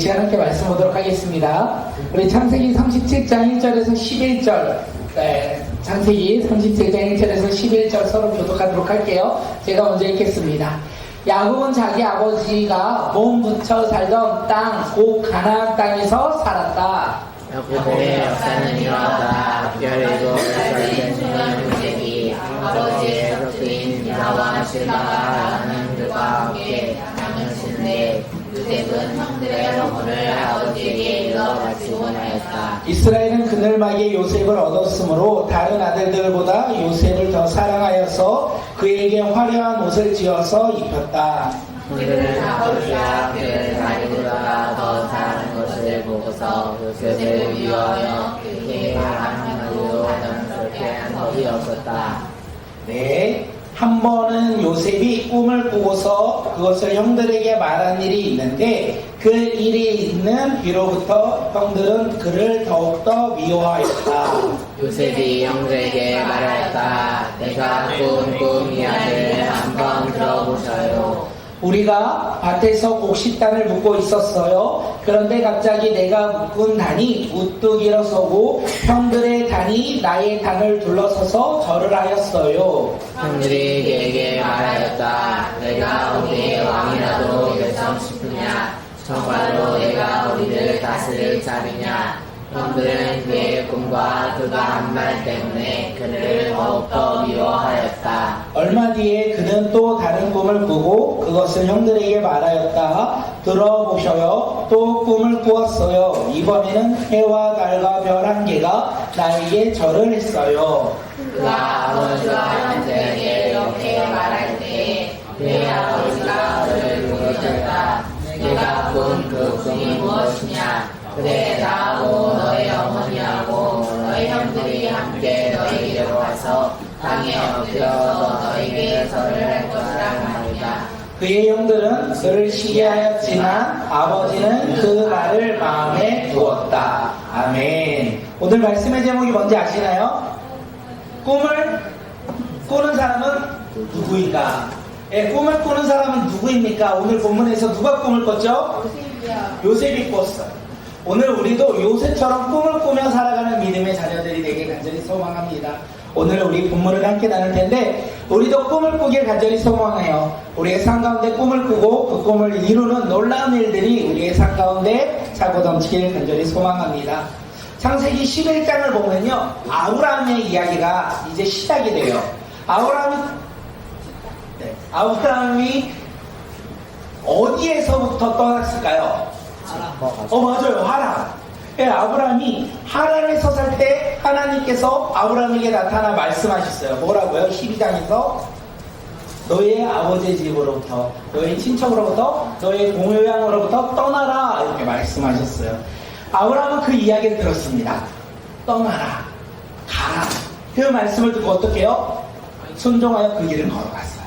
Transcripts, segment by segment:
시간 함께 말씀 보도록 하겠습니다. 우리 창세기 37장 1절에서 11절, 창세기 37장 1절에서 11절 서로 교독하도록 할게요. 제가 먼저 읽겠습니다. 야곱은 자기 아버지가 몸 붙여 살던 땅, 곧 가나안 땅에서 살았다. 야곱의 역사는 이러하다. 별이고 별된 소년 요셉이 아버지의 흑인 이사와 실바라는 그가 함께 다녔는데 요셉은 형들의 허물을 아버지에게 일러 바치곤 하였다. 이스라엘은 그늘막에 요셉을 얻었으므로 다른 아들들보다 요셉을 더 사랑하여서 그에게 화려한 옷을 지어서 입혔다. 그들은 아버지와 그를 자기보다 더 사랑하는 것을 보고서 요셉을 미워하여 그에게 한마디도 자랑스럽게 한 법이 없었다. 네, 한 번은 요셉이 꿈을 꾸고서 그것을 형들에게 말한 일이 있는데 그 일이 있는 뒤로부터 형들은 그를 더욱더 미워하였다. 요셉이 형들에게 말하였다. 내가 꾼 이야기를 한번 들어보셔요. 우리가 밭에서 곡식단을 묶고 있었어요. 그런데 갑자기 내가 묶은 단이 우뚝 일어서고 형들의 단이 나의 단을 둘러서서 절을 하였어요. 형들이 그에게 말하였다. 내가 우리의 왕이라도 되서 싶으냐? 정말로 내가 우리를 다스릴 자리냐? 형들은 그의 꿈과 그가 한 말 때문에 그를 더욱더 미워하였다. 얼마 뒤에 그는 또 다른 꿈을 꾸고 그것을 형들에게 말하였다. 들어보셔요. 또 꿈을 꾸었어요. 이번에는 해와 달과 별 한 개가 나에게 절을 했어요. 그가 아버지와 형들에게 이렇게 말할 때에 그의 아버지가 그를 물으셨다. 내가 꾼 그 꿈이 무엇이냐? 그래 나하고 너의 어머니하고 너의 형들이 함께 너에게로 와서 땅에 엎드려서 너에게 절을 할 것이란 말이다. 그의 형들은 그를 시기하였지만 아버지는 그 말을 마음에 두었다. 아멘. 오늘 말씀의 제목이 뭔지 아시나요? 꿈을 꾸는 사람은 누구인가? 꿈을 꾸는 사람은 누구입니까? 오늘 본문에서 누가 꿈을 꿨죠? 요셉이 꿨어요. 오늘 우리도 요셉처럼 꿈을 꾸며 살아가는 믿음의 자녀들이 되길 간절히 소망합니다. 오늘 우리 본문을 함께 나눌 텐데 우리도 꿈을 꾸길 간절히 소망해요. 우리의 삶 가운데 꿈을 꾸고 그 꿈을 이루는 놀라운 일들이 우리의 삶 가운데 차고 넘치길 간절히 소망합니다. 창세기 11장을 보면요, 아브라함의 이야기가 이제 시작이 돼요. 아브라함이 어디에서부터 떠났을까요? 맞아요. 하란. 아브라함이 하란에서 살 때 하나님께서 아브라함에게 나타나 말씀하셨어요. 뭐라고요? 12장에서 너의 아버지의 집으로부터, 너의 친척으로부터, 너의 공효양으로부터 떠나라 이렇게 말씀하셨어요. 아브라함은 그 이야기를 들었습니다. 떠나라, 가라. 그 말씀을 듣고 어떻게 해요? 순종하여 그 길을 걸어갔어요.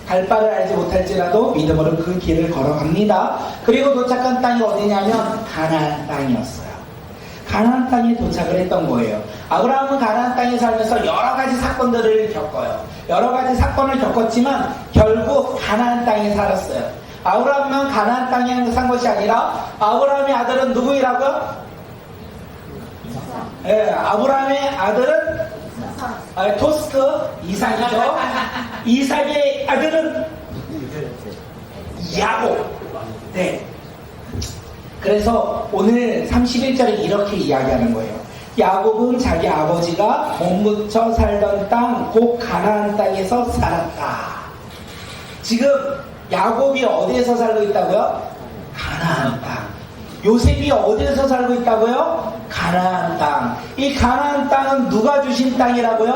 갈 바를 알지 못할지라도 믿음으로 그 길을 걸어갑니다. 그리고 도착한 땅이 어디냐면 가나안 땅이었어요. 가나안 땅에 도착을 했던 거예요. 아브라함은 가나안 땅에 살면서 여러 가지 사건들을 겪어요. 여러 가지 사건을 겪었지만 결국 가나안 땅에 살았어요. 아브라함만 가나안 땅에 산 것이 아니라 아브라함의 아들은 누구이라고요? 아브라함의 아들은 토스크 이삭이죠. 이삭의 아들은 야곱. 네. 그래서 오늘 31절에 이렇게 이야기하는 거예요. 야곱은 자기 아버지가 몸붙여 살던 땅, 곧 가나안 땅에서 살았다. 지금 야곱이 어디에서 살고 있다고요? 가나안 땅. 요셉이 어디에서 살고 있다고요? 가나안 땅. 이 가나안 땅은 누가 주신 땅이라고요?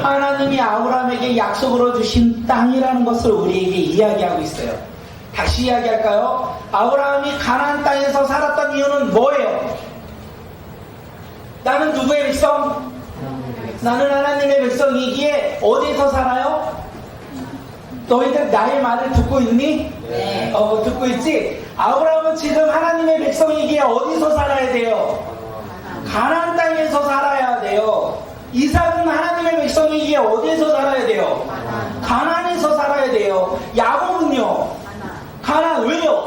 하나님이 아브라함에게 약속으로 주신 땅이라는 것을 우리에게 이야기하고 있어요. 다시 이야기할까요? 아브라함이 가나안 땅에서 살았던 이유는 뭐예요? 나는 누구의 백성? 나는 하나님의 백성이기에 어디서 살아요? 너희들 나의 말을 듣고 있니? 네. 듣고 있지? 아브라함은 지금 하나님의 백성이기에 어디서 살아야 돼요? 가나안 땅에서 살아야 돼요. 이삭은 하나님의 백성이기에 어디에서 살아야 돼요? 가나안에서 살아야 돼요. 야곱은요? 가나안. 왜요?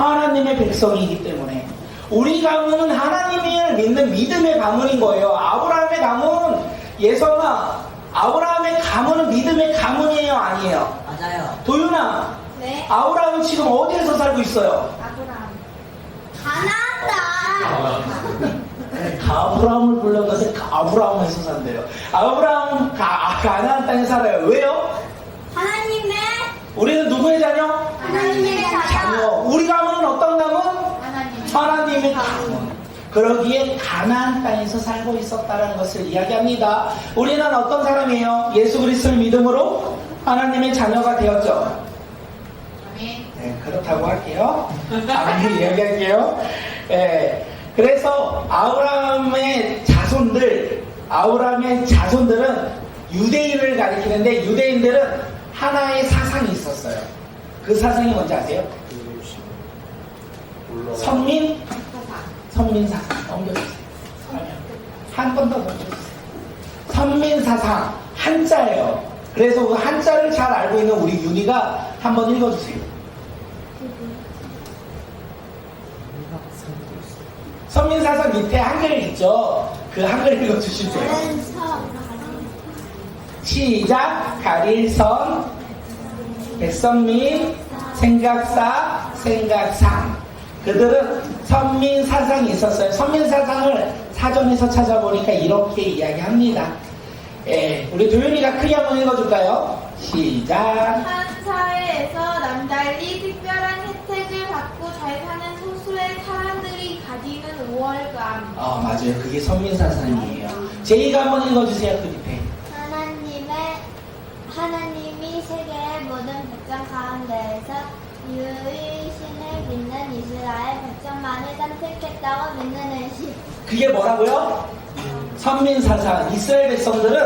하나님의 백성이기 때문에 우리 가문은 하나님을 믿는 믿음의 가문인 거예요. 아브라함의 가문, 예성아, 아브라함의 가문은 믿음의 가문이에요, 아니에요? 맞아요. 도윤아, 네. 아브라함은 지금 어디에서 살고 있어요? 아브라함. 가나안. 아브라함을 불렀는데 아브라함에서 산대요. 아브라함은 가나안 땅에 살아요. 왜요? 하나님의 우리는 누구의 자녀? 하나님의 자녀. 우리 가문은 어떤 가문? 하나님의 가문. 그러기에 가나안 땅에서 살고 있었다는 것을 이야기합니다. 우리는 어떤 사람이에요? 예수 그리스도를 믿음으로 하나님의 자녀가 되었죠. 네, 그렇다고 할게요. 아멘 이야기할게요. 네, 그래서 아브라함의 자손들은 유대인을 가리키는데 유대인들은 하나의 사상이 있었어요. 그 사상이 뭔지 아세요? 선민사상 넘겨주세요. 한 번 더 넘겨주세요. 선민사상 한자예요. 그래서 그 한자를 잘 알고 있는 우리 윤희가 한번 읽어주세요. 선민사상 밑에 한글 있죠? 그 한글 읽어주시면 돼요. 시작. 가릴선, 백선민, 생각사, 생각상. 그들은 선민사상이 있었어요. 선민사상을 사전에서 찾아보니까 이렇게 이야기합니다. 예, 우리 도윤이가 크게 한번 읽어줄까요? 시작. 한 사회에서 남달리 특별한 혜택을 받고 잘 사는 소수의 사람들이 가지는 우월감. 맞아요. 그게 선민사상이에요. 제이가 한번 읽어주세요. 그 밑에. 하나님이 세계의 모든 백성 가운데에서 유일신을 믿는 이스라엘 백성만을 선택했다고 믿는 의식. 그게 뭐라고요? 선민사상. 이스라엘 백성들은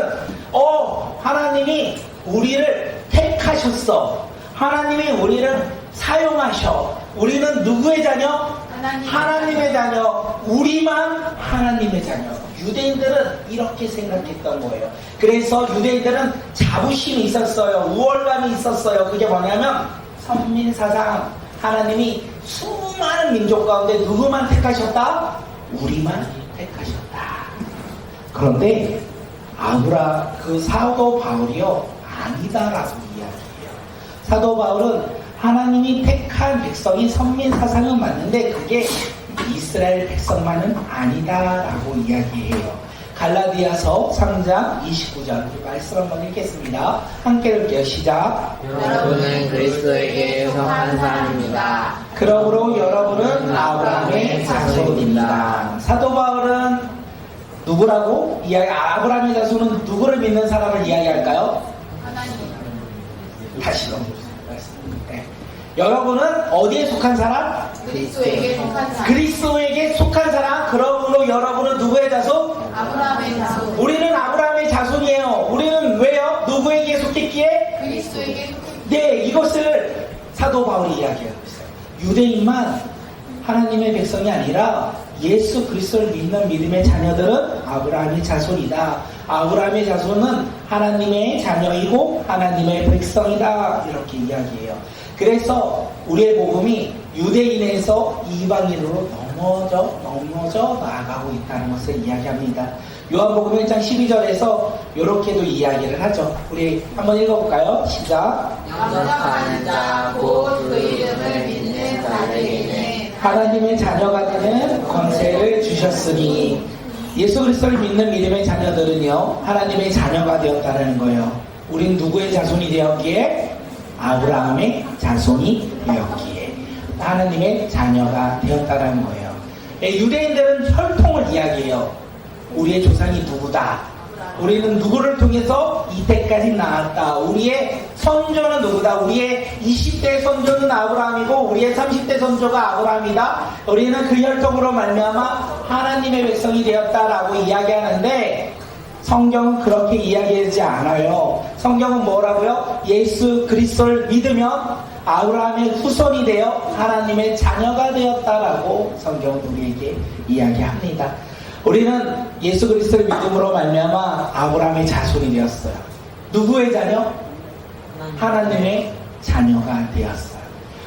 하나님이 우리를 택하셨어. 하나님이 우리를 사용하셔. 우리는 누구의 자녀? 하나님의 자녀. 우리만 하나님의 자녀. 유대인들은 이렇게 생각했던 거예요. 그래서 유대인들은 자부심이 있었어요. 우월감이 있었어요. 그게 뭐냐면 선민사상. 하나님이 수많은 민족 가운데 누구만 택하셨다? 우리만 택하셨다. 그런데 그 사도 바울이요, 아니다라고 이야기해요. 사도 바울은 하나님이 택한 백성이 선민사상은 맞는데 그게 이스라엘 백성만은 아니다라고 이야기해요. 갈라디아서 3장 29절 말씀 한번 읽겠습니다. 함께 읽게요. 시작. 여러분은 그리스도에게 속한 사람입니다. 그러므로 여러분은 아브라함의 자손입니다. 사도 바울은 누구라고 아브라함의 자손은 누구를 믿는 사람을 이야기할까요? 다시 넘겨주세요. 네. 여러분은 어디에 속한 사람? 그리스도에게 속한 사람. 그리스도에게 속한 사람. 그러므로 여러분은 누구의 자손? 아브라함의 자손. 우리는 아브라함의 자손이에요. 우리는 왜요? 누구에게 속했기에? 그리스도에게 속한 네, 이것을 사도 바울이 이야기하고 있어요. 유대인만 하나님의 백성이 아니라 예수 그리스도를 믿는 믿음의 자녀들은 아브라함의 자손이다. 아브라함의 자손은 하나님의 자녀이고 하나님의 백성이다. 이렇게 이야기해요. 그래서 우리의 복음이 유대인에서 이방인으로 넘어져 나아가고 있다는 것을 이야기합니다. 요한복음 1장 12절에서 이렇게도 이야기를 하죠. 우리 한번 읽어볼까요? 시작. 영접하는 자, 곧 그 이름을 믿는 자들에게는 하나님의 자녀가 되는 권세를 주셨으니. 예수 그리스도를 믿는 믿음의 자녀들은요, 하나님의 자녀가 되었다는 거예요. 우린 누구의 자손이 되었기에? 아브라함의 자손이 되었기에 하나님의 자녀가 되었다는 거예요. 유대인들은 혈통을 이야기해요. 우리의 조상이 누구다. 우리는 누구를 통해서 이때까지 나왔다. 우리의 선조는 누구다. 우리의 20대 선조는 아브라함이고 우리의 30대 선조가 아브라함이다. 우리는 그 혈통으로 말미암아 하나님의 백성이 되었다라고 이야기하는데 성경은 그렇게 이야기하지 않아요. 성경은 뭐라고요? 예수 그리스도를 믿으면 아브라함의 후손이 되어 하나님의 자녀가 되었다라고 성경은 우리에게 이야기합니다. 우리는 예수 그리스도를 믿음으로 말미암아 아브라함의 자손이 되었어요. 누구의 자녀? 하나님의 자녀가 되었어요.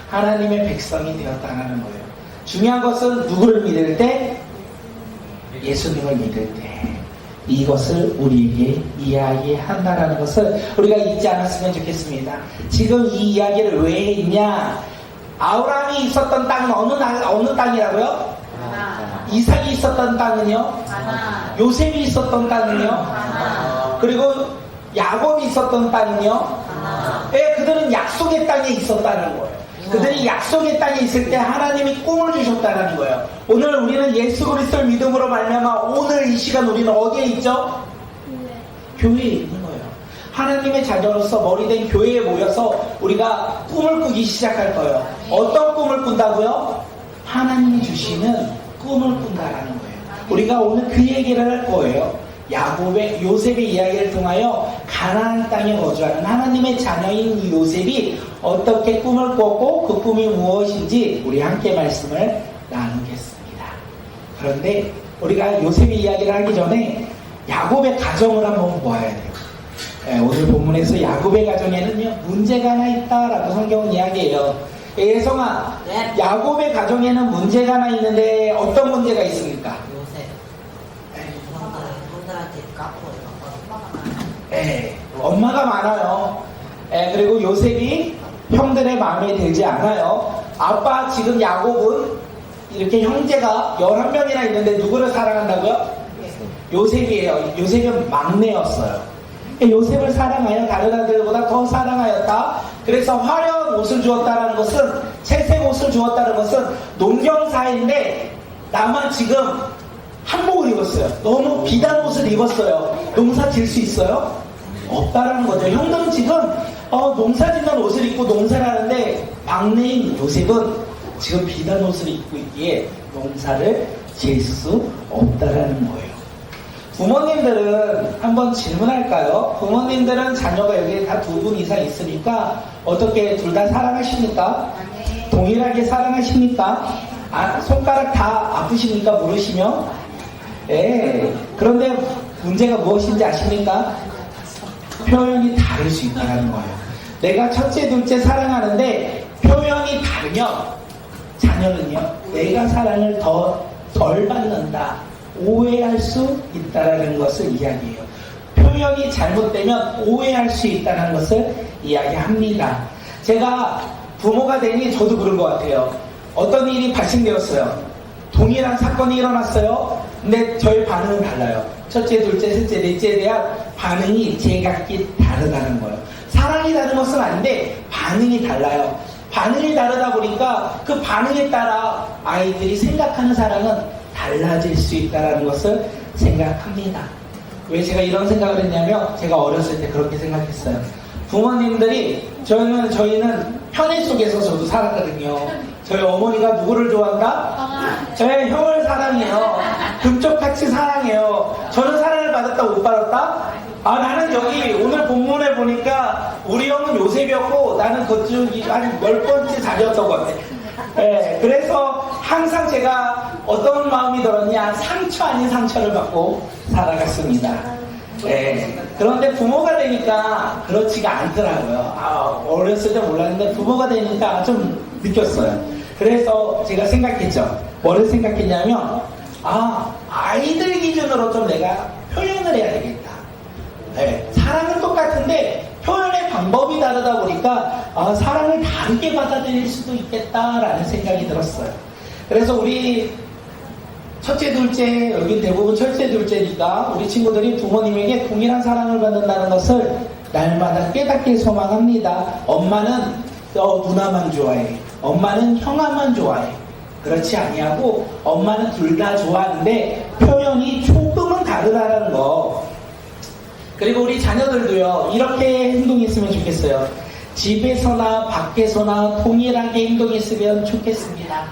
하나님의 백성이 되었다는 거예요. 중요한 것은 누구를 믿을 때? 예수님을 믿을 때. 이것을 우리에게 이야기한다는 것을 우리가 잊지 않았으면 좋겠습니다. 지금 이 이야기를 왜 했냐? 아브라함이 있었던 땅은 어느 땅이라고요? 이삭이 있었던 땅은요? 요셉이 있었던 땅은요? 그리고 야곱이 있었던 땅은요? 예, 그들은 약속의 땅에 있었다는 거예요. 그들이 약속의 땅에 있을 때 하나님이 꿈을 주셨다는 거예요. 오늘 우리는 예수 그리스도를 믿음으로 말미암아 오늘 이 시간 우리는 어디에 있죠? 교회에 있는 거예요. 하나님의 자녀로서 머리된 교회에 모여서 우리가 꿈을 꾸기 시작할 거예요. 어떤 꿈을 꾼다고요? 하나님이 주시는 꿈을 꾼다라는 거예요. 우리가 오늘 그 얘기를 할 거예요. 요셉의 이야기를 통하여 가나안 땅에 거주하는 하나님의 자녀인 이 요셉이 어떻게 꿈을 꿨고 그 꿈이 무엇인지 우리 함께 말씀을 나누겠습니다. 그런데 우리가 요셉의 이야기를 하기 전에 야곱의 가정을 한번 보아야 돼요. 오늘 본문에서 야곱의 가정에는요 문제가 하나 있다라고 성경은 이야기해요. 예성아, 네. 야곱의 가정에는 문제가 하나 있는데 어떤 문제가 있습니까? 엄마가 많아요. 그리고 요셉이 형들의 마음에 들지 않아요. 아빠 지금 야곱은 이렇게 형제가 11명이나 있는데 누구를 사랑한다고요? 요셉이에요. 요셉은 막내였어요. 요셉을 사랑하여 다른 아들보다 더 사랑하였다. 그래서 화려한 옷을 주었다는 것은, 채색 옷을 주었다는 것은 농경사인데 나만 지금 한복을 입었어요. 너무 비단 옷을 입었어요. 농사 질 수 있어요? 없다라는 거죠. 형들은 지금 농사 짓는 옷을 입고 농사를 하는데 막내인 요셉은 지금 비단 옷을 입고 있기에 농사를 지을 수 없다라는 거예요. 부모님들은 한번 질문할까요? 부모님들은 자녀가 여기에 다 2분 이상 있으니까 어떻게 둘 다 사랑하십니까? 동일하게 사랑하십니까? 손가락 다 아프십니까? 물으시면? 그런데 문제가 무엇인지 아십니까? 표현이 다를 수 있다는 거예요. 내가 첫째, 둘째 사랑하는데 표현이 다르면 자녀는요, 내가 사랑을 덜 받는다. 오해할 수 있다는 것을 이야기해요. 표현이 잘못되면 오해할 수 있다는 것을 이야기합니다. 제가 부모가 되니 저도 그런 것 같아요. 어떤 일이 발생되었어요. 동일한 사건이 일어났어요. 근데 저희 반응은 달라요. 첫째, 둘째, 셋째, 넷째에 대한 반응이 제각기 다르다는 거예요. 사랑이 다른 것은 아닌데 반응이 달라요. 반응이 다르다 보니까 그 반응에 따라 아이들이 생각하는 사랑은 달라질 수 있다는 것을 생각합니다. 왜 제가 이런 생각을 했냐면 제가 어렸을 때 그렇게 생각했어요. 부모님들이 저희는 편애 속에서 저도 살았거든요. 저희 어머니가 누구를 좋아한다? 저희 형을 사랑해요. 금쪽같이 사랑해요. 저는 사랑을 받았다 못 받았다? 나는 여기 오늘 본문에 보니까 우리 형은 요셉이었고 나는 그쪽이 한 10번째 자리였던 것 같아. 그래서 항상 제가 어떤 마음이 들었냐, 상처 아닌 상처를 받고 살아갔습니다. 그런데 부모가 되니까 그렇지가 않더라고요. 어렸을 때 몰랐는데 부모가 되니까 좀 느꼈어요. 그래서 제가 생각했죠. 뭐를 생각했냐면 아이들 기준으로 좀 내가 표현을 해야 되겠다. 사랑은 똑같은데 표현의 방법이 다르다 보니까 사랑을 다르게 받아들일 수도 있겠다라는 생각이 들었어요. 그래서 우리 첫째, 둘째, 여기 대부분 첫째, 둘째니까 우리 친구들이 부모님에게 동일한 사랑을 받는다는 것을 날마다 깨닫게 소망합니다. 엄마는 누나만 좋아해. 엄마는 형아만 좋아해. 그렇지 아니하고 엄마는 둘 다 좋아하는데 표현이 조금은 다르다는 거. 그리고 우리 자녀들도요, 이렇게 행동했으면 좋겠어요. 집에서나 밖에서나 동일하게 행동했으면 좋겠습니다.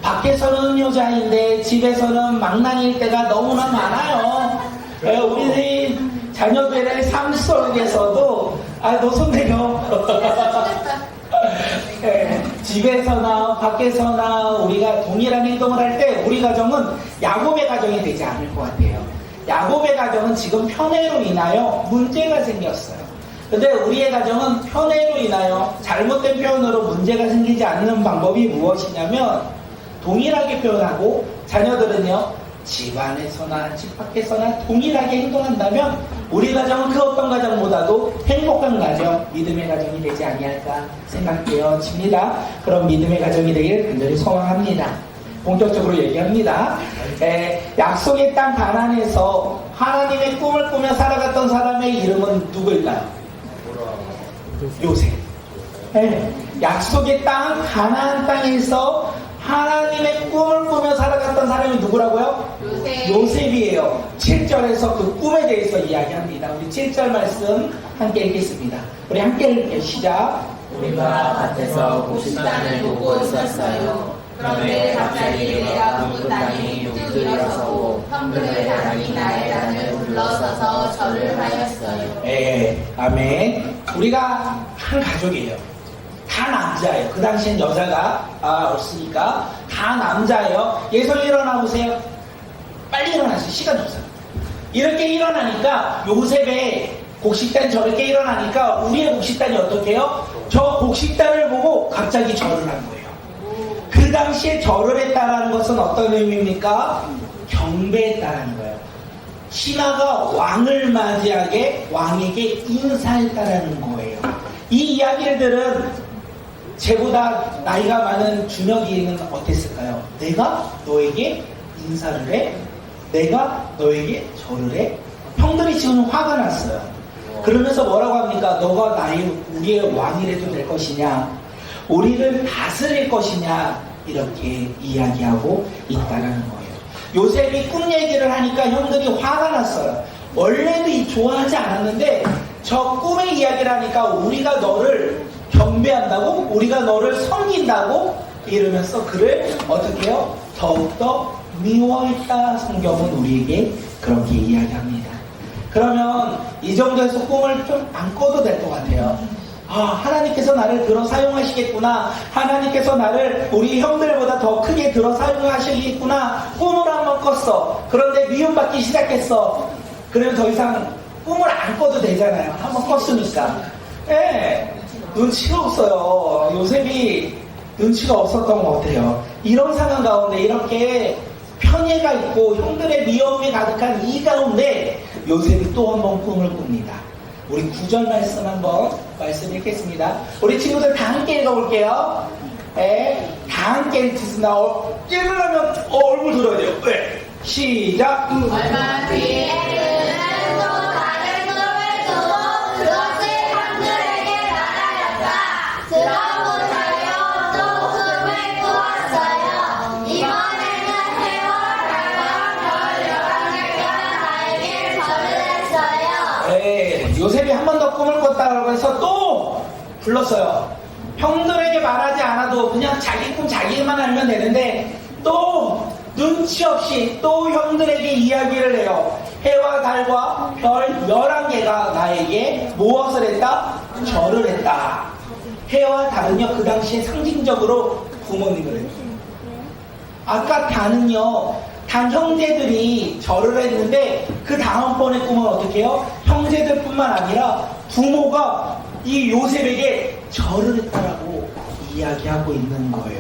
밖에서는 여자인데 집에서는 망나니일 때가 너무나 많아요. 우리 자녀들의 삶 속에서도 너 손 내려. 집에서나 밖에서나 우리가 동일한 행동을 할 때 우리 가정은 야곱의 가정이 되지 않을 것 같아요. 야곱의 가정은 지금 편애로 인하여 문제가 생겼어요. 근데 우리의 가정은 편애로 인하여 잘못된 표현으로 문제가 생기지 않는 방법이 무엇이냐면 동일하게 표현하고 자녀들은요 집 안에서나 집 밖에서나 동일하게 행동한다면 우리 가정은 그 어떤 가정보다도 행복한 가정, 믿음의 가정이 되지 아니할까 생각되어집니다. 그럼 믿음의 가정이 되길 간절히 소망합니다. 본격적으로 얘기합니다. 약속의 땅 가나안에서 하나님의 꿈을 꾸며 살아갔던 사람의 이름은 누구일까요? 요셉. 약속의 땅 가나안 땅에서 하나님의 꿈을 꾸며 살아갔던 사람이 누구라고요? 요셉이에요. 7절에서 그 꿈에 대해서 이야기합니다. 우리 7절 말씀 함께 읽겠습니다. 우리 함께 읽게요. 시작. 우리가 밭에서 곡식단을 보고 있었어요. 그런데 갑자기 내가 묵은 땅이 뚝 일어서고 형들의 단이 나의 단을 불러서서 절을 하였어요. 아멘. 우리가 한 가족이에요. 다 남자예요. 그 당시엔 여자가 없으니까 다 남자예요. 예솔 일어나 보세요. 빨리 일어나세요. 시간이 없어요. 이렇게 일어나니까 요셉의 곡식단이 저렇게 일어나니까 우리의 곡식단이 어떻게 해요? 저 곡식단을 보고 갑자기 절을 한 거예요. 그 당시에 절을 했다라는 것은 어떤 의미입니까? 경배했다라는 거예요. 신하가 왕을 맞이하게 왕에게 인사했다라는 거예요. 이 이야기를 들은 제보다 나이가 많은 준혁이는 어땠을까요? 내가 너에게 인사를 해? 내가 너에게 절을 해? 형들이 지금 화가 났어요. 그러면서 뭐라고 합니까? 너가 우리의 왕이라도 될 것이냐? 우리를 다스릴 것이냐? 이렇게 이야기하고 있다는 거예요. 요셉이 꿈 얘기를 하니까 형들이 화가 났어요. 원래도 좋아하지 않았는데 저 꿈의 이야기를 하니까 우리가 너를 경배한다고? 우리가 너를 섬긴다고? 이러면서 그를 어떻게 해요? 더욱더 미워했다. 성경은 우리에게 그렇게 이야기합니다. 그러면 이 정도에서 꿈을 좀 안 꿔도 될 것 같아요. 하나님께서 나를 들어 사용하시겠구나. 하나님께서 나를 우리 형들보다 더 크게 들어 사용하시겠구나. 꿈을 한번 꿨어. 그런데 미움받기 시작했어. 그러면 더 이상 꿈을 안 꿔도 되잖아요. 한번 꿨으니까. 눈치가 없어요. 요셉이 눈치가 없었던 것 같아요. 이런 상황 가운데 이렇게 편애가 있고 형들의 미움이 가득한 이 가운데 요셉이 또 한 번 꿈을 꿉니다. 우리 9절 말씀 한번 말씀 읽겠습니다. 우리 친구들 다 함께 읽어볼게요. 다 함께 읽겠습니다. 읽으려면 얼굴 들어야 돼요. 시작. 얼마 뒤에 또 다른 꿈을 꾸고 그것을 형들에게 말하였다. 들어보자요. 또 꿈을 꾸었어요. 이번에는 해와 달과 별 11개가 나에게 절을 했어요. 요셉이 한 번 더 꿈을 꿨다고 해서 또 불렀어요. 형들에게 말하지 않아도 그냥 자기 꿈 자기만 알면 되는데 또 눈치 없이 또 형들에게 이야기를 해요. 해와 달과 별 11개가 나에게 무엇을 했다? 절을 했다. 해와 달은요 그 당시에 상징적으로 부모님을 해요. 아까 단은요 단 형제들이 절을 했는데 그 다음번에 꿈은 어떻게 해요? 형제들뿐만 아니라 부모가 이 요셉에게 절을 했다라고 이야기하고 있는 거예요.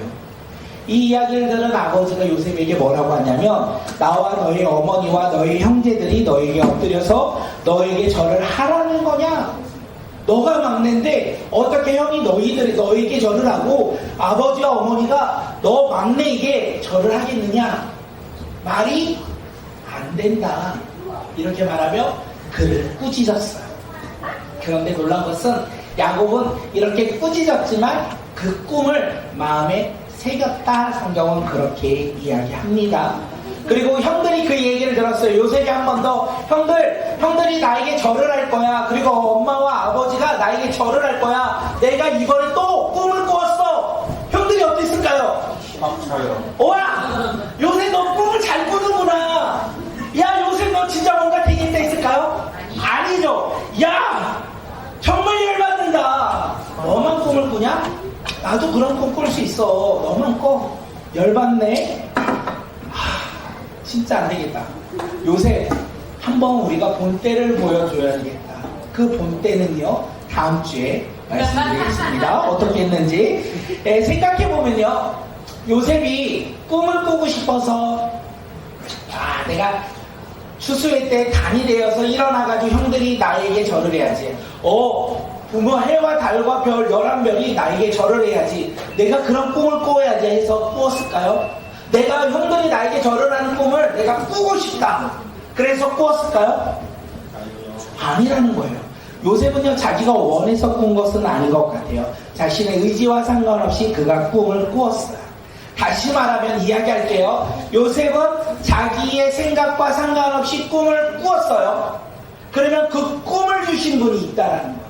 이 이야기를 들은 아버지가 요셉에게 뭐라고 하냐면 나와 너희 어머니와 너희 형제들이 너에게 엎드려서 너에게 절을 하라는 거냐? 너가 막내인데 어떻게 형이 너에게 절을 하고 아버지와 어머니가 너 막내에게 절을 하겠느냐? 말이 안 된다. 이렇게 말하며 그를 꾸짖었어요. 그런데 놀란 것은 야곱은 이렇게 꾸짖었지만 그 꿈을 마음에 새겼다. 성경은 그렇게 이야기합니다. 그리고 형들이 그 얘기를 들었어요. 요셉이 한 번 더 형들이 나에게 절을 할 거야. 그리고 엄마와 아버지가 나에게 절을 할 거야. 내가 이번에 또 꿈을 꾸었어. 형들이 어땠을까요? 와! 요셉 너 꿈을 잘 꾸는구나. 야 요셉 너 진짜 뭔가 되겠다 했을까요? 아니죠. 야! 정말 열받는다. 너만 꿈을 꾸냐? 나도 그런 꿈 꿀 수 있어. 너만 꿔. 열받네. 진짜 안 되겠다. 요새 한번 우리가 본때를 보여줘야 되겠다. 그 본때는요, 다음 주에 말씀드리겠습니다. 어떻게 했는지. 생각해보면요. 요셉이 꿈을 꾸고 싶어서 내가 추수회 때 간이 되어서 일어나가지고 형들이 나에게 절을 해야지. 부모 해와 달과 별 11별이 나에게 절을 해야지. 내가 그런 꿈을 꾸어야지 해서 꾸었을까요? 내가 형들이 나에게 절을 하는 꿈을 내가 꾸고 싶다. 그래서 꾸었을까요? 아니라는 거예요. 요셉은요, 자기가 원해서 꾼 것은 아닌 것 같아요. 자신의 의지와 상관없이 그가 꿈을 꾸었어요. 다시 말하면 이야기할게요. 요셉은 자기의 생각과 상관없이 꿈을 꾸었어요. 그러면 그 꿈을 주신 분이 있다라는 거예요.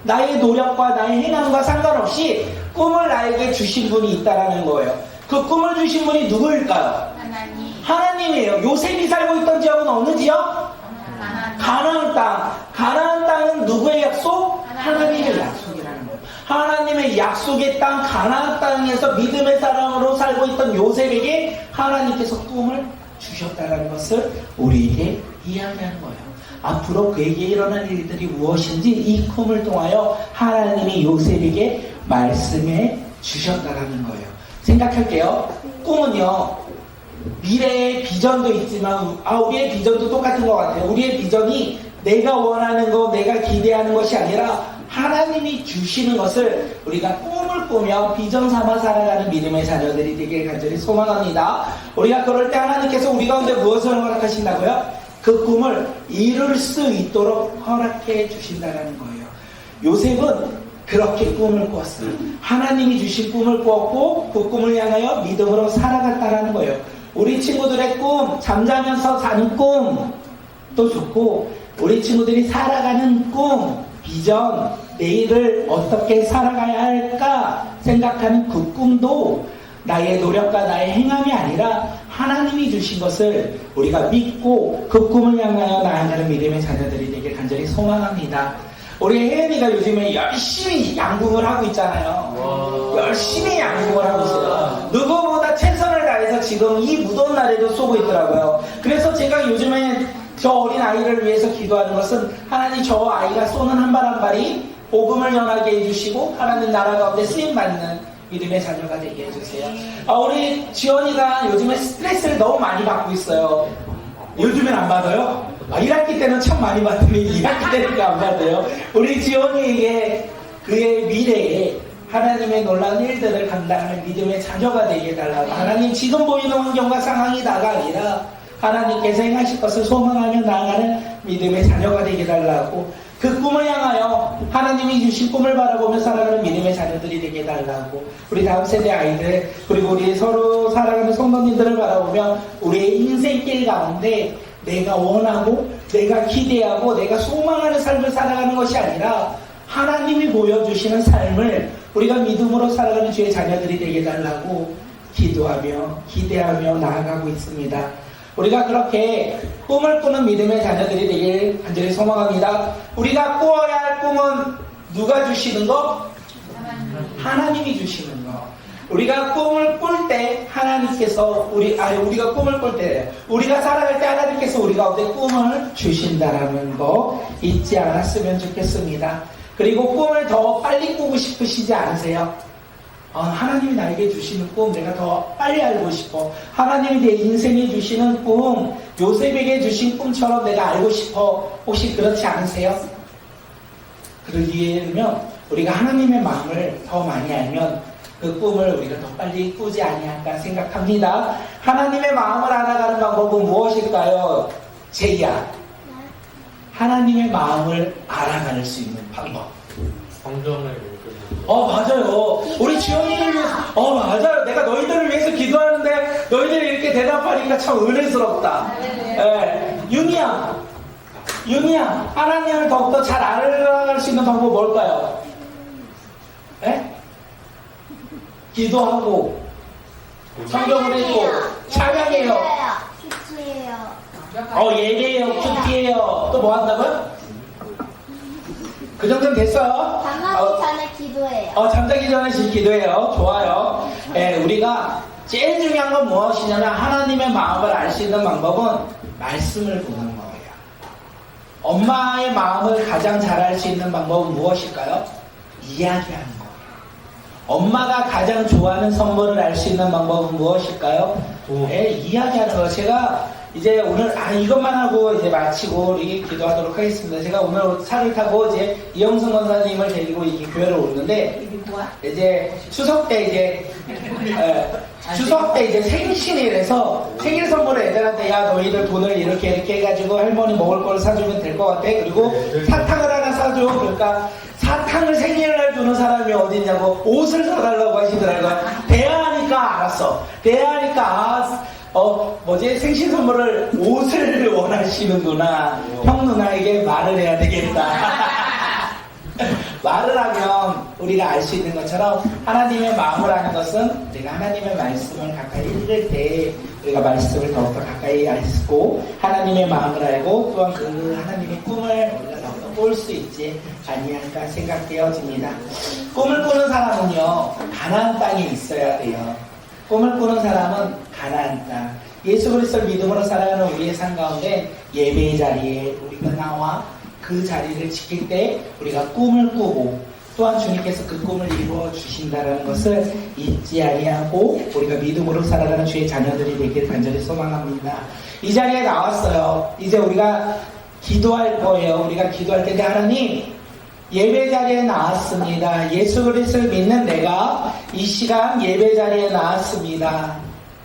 나의 노력과 나의 행함과 상관없이 꿈을 나에게 주신 분이 있다라는 거예요. 그 꿈을 주신 분이 누구일까요? 하나님. 하나님이에요. 요셉이 살고 있던 지역은 어느 지역? 가나안 땅. 가나안 땅은 누구의 약속? 하나님의 약속이라는 거예요. 하나님의 약속의 땅 가나안 땅에서 믿음의 사람으로 살고 있던 요셉에게 하나님께서 꿈을 주셨다는 것을 우리에게 이야기하는 거예요. 앞으로 그에게 일어날 일들이 무엇인지 이 꿈을 통하여 하나님이 요셉에게 말씀해 주셨다는 거예요. 생각할게요. 꿈은요, 미래의 비전도 있지만 우리의 비전도 똑같은 것 같아요. 우리의 비전이 내가 원하는 거, 내가 기대하는 것이 아니라 하나님이 주시는 것을 우리가 꿈을 꾸며 비전 삼아 살아가는 믿음의 자녀들이 되길 간절히 소망합니다. 우리가 그럴 때 하나님께서 우리 가운데 무엇을 허락하신다고요? 그 꿈을 이룰 수 있도록 허락해 주신다는 거예요. 요셉은 그렇게 꿈을 꾸었어요. 하나님이 주신 꿈을 꾸었고 그 꿈을 향하여 믿음으로 살아갔다는 거예요. 우리 친구들의 꿈, 잠자면서 자는 꿈도 좋고 우리 친구들이 살아가는 꿈, 비전, 내일을 어떻게 살아가야 할까 생각하는 그 꿈도 나의 노력과 나의 행함이 아니라 하나님이 주신 것을 우리가 믿고 그 꿈을 향하여 나아가는 믿음의 자녀들이 되길 간절히 소망합니다. 우리 혜연이가 요즘에 열심히 양궁을 하고 있잖아요. 열심히 양궁을 하고 있어요. 누구보다 최선을 다해서 지금 이 무더운 날에도 쏘고 있더라고요. 그래서 제가 요즘에 저 어린 아이를 위해서 기도하는 것은 하나님 저 아이가 쏘는 한 발 한 발이 복음을 전하게 해주시고 하나님 나라 가운데 쓰임받는 믿음의 자녀가 되게 해주세요. 우리 지원이가 요즘에 스트레스를 너무 많이 받고 있어요. 요즘엔 안 받아요? 1학기 때는 참 많이 받더니 2학기 때니까 안 받아요. 우리 지원이에게 그의 미래에 하나님의 놀라운 일들을 감당하는 믿음의 자녀가 되게 해달라고. 하나님 지금 보이는 환경과 상황이 다가 아니라 하나님께서 행하실 것을 소망하며 나아가는 믿음의 자녀가 되게 해달라고. 그 꿈을 향하여 하나님이 주신 꿈을 바라보며 살아가는 믿음의 자녀들이 되게 해달라고. 우리 다음 세대 아이들 그리고 우리 서로 살아가는 성도님들을 바라보며 우리의 인생길 가운데 내가 원하고 내가 기대하고 내가 소망하는 삶을 살아가는 것이 아니라 하나님이 보여주시는 삶을 우리가 믿음으로 살아가는 주의 자녀들이 되게 해달라고 기도하며 기대하며 나아가고 있습니다. 우리가 그렇게 꿈을 꾸는 믿음의 자녀들이 되길 간절히 소망합니다. 우리가 꾸어야 할 꿈은 누가 주시는 거? 하나님이 주시는 거. 우리가 꿈을 꿀 때 하나님께서 우리가 꿈을 꿀 때 우리가 살아갈 때 하나님께서 우리 가운데 꿈을 주신다라는 거 잊지 않았으면 좋겠습니다. 그리고 꿈을 더 빨리 꾸고 싶으시지 않으세요? 하나님이 나에게 주시는 꿈 내가 더 빨리 알고 싶어. 하나님이 내 인생에 주시는 꿈 요셉에게 주신 꿈처럼 내가 알고 싶어. 혹시 그렇지 않으세요? 그러려면 우리가 하나님의 마음을 더 많이 알면 그 꿈을 우리가 더 빨리 꾸지 아니할까 생각합니다. 하나님의 마음을 알아가는 방법은 무엇일까요? 제이야, 하나님의 마음을 알아갈 수 있는 방법. 성경을 읽으면. 맞아요. 우리 지원이를 위해서, 맞아요. 내가 너희들을 위해서 기도하는데 너희들이 이렇게 대답하니까 참 은혜스럽다. 윤이야, 하나님을 더욱더 잘 알아갈 수 있는 방법 뭘까요? 기도하고, 성경을 읽고, 찬양해요. 큐트예요. 예배해요, 큐티해요. 또 뭐 한다고요? 그 정도는 됐어요. 잠자기 전에 기도해요. 잠자기 전에 기도해요. 좋아요. 우리가 제일 중요한 건 무엇이냐면 하나님의 마음을 알 수 있는 방법은 말씀을 보는 거예요. 엄마의 마음을 가장 잘 알 수 있는 방법은 무엇일까요? 이야기하는 거예요. 엄마가 가장 좋아하는 선물을 알 수 있는 방법은 무엇일까요? 네, 이야기하는 거예요. 제가 이제 오늘 이것만 하고 이제 마치고 우리 기도하도록 하겠습니다. 제가 오늘 차를 타고 이제 이영승 권사님을 데리고 이렇게 교회를 오는데 이제 추석 때 이제 추석 때 이제 생신이라서 생일 선물을 애들한테 야 너희들 돈을 이렇게 해가지고 할머니 먹을 걸 사주면 될 것 같아. 그리고 사탕을 하나 사줘. 그러니까 사탕을 생일날 주는 사람이 어딨냐고 옷을 사달라고 하시더라고요. 대화하니까 알았어. 대화하니까 생신 선물을 옷을 원하시는구나. 형 누나에게 말을 해야 되겠다. 말을 하면 우리가 알 수 있는 것처럼 하나님의 마음을 아는 것은 우리가 하나님의 말씀을 가까이 읽을 때 우리가 말씀을 더욱더 가까이 알고 하나님의 마음을 알고 또한 그 하나님의 꿈을 우리가 더욱더 꿀 수 있지 아니할까 생각되어집니다. 꿈을 꾸는 사람은요 가나안 땅에 있어야 돼요. 꿈을 꾸는 사람은 가나안 땅. 예수 그리스도를 믿음으로 살아가는 우리의 삶 가운데 예배의 자리에 우리가 나와 그 자리를 지킬 때 우리가 꿈을 꾸고 또한 주님께서 그 꿈을 이루어 주신다는 것을 잊지 아니하고 우리가 믿음으로 살아가는 주의 자녀들이 되길 간절히 소망합니다. 이 자리에 나왔어요. 이제 우리가 기도할 거예요. 우리가 기도할 텐데 하나님 예배 자리에 나왔습니다. 예수 그리스도를 믿는 내가 이 시간 예배 자리에 나왔습니다.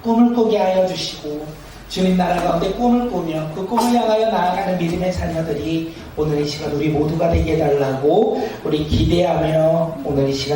꿈을 꾸게 하여 주시고 주님 나라 가운데 꿈을 꾸며 그 꿈을 향하여 나아가는 믿음의 자녀들이 오늘 이 시간 우리 모두가 되게 해달라고 우리 기대하며 오늘 이 시간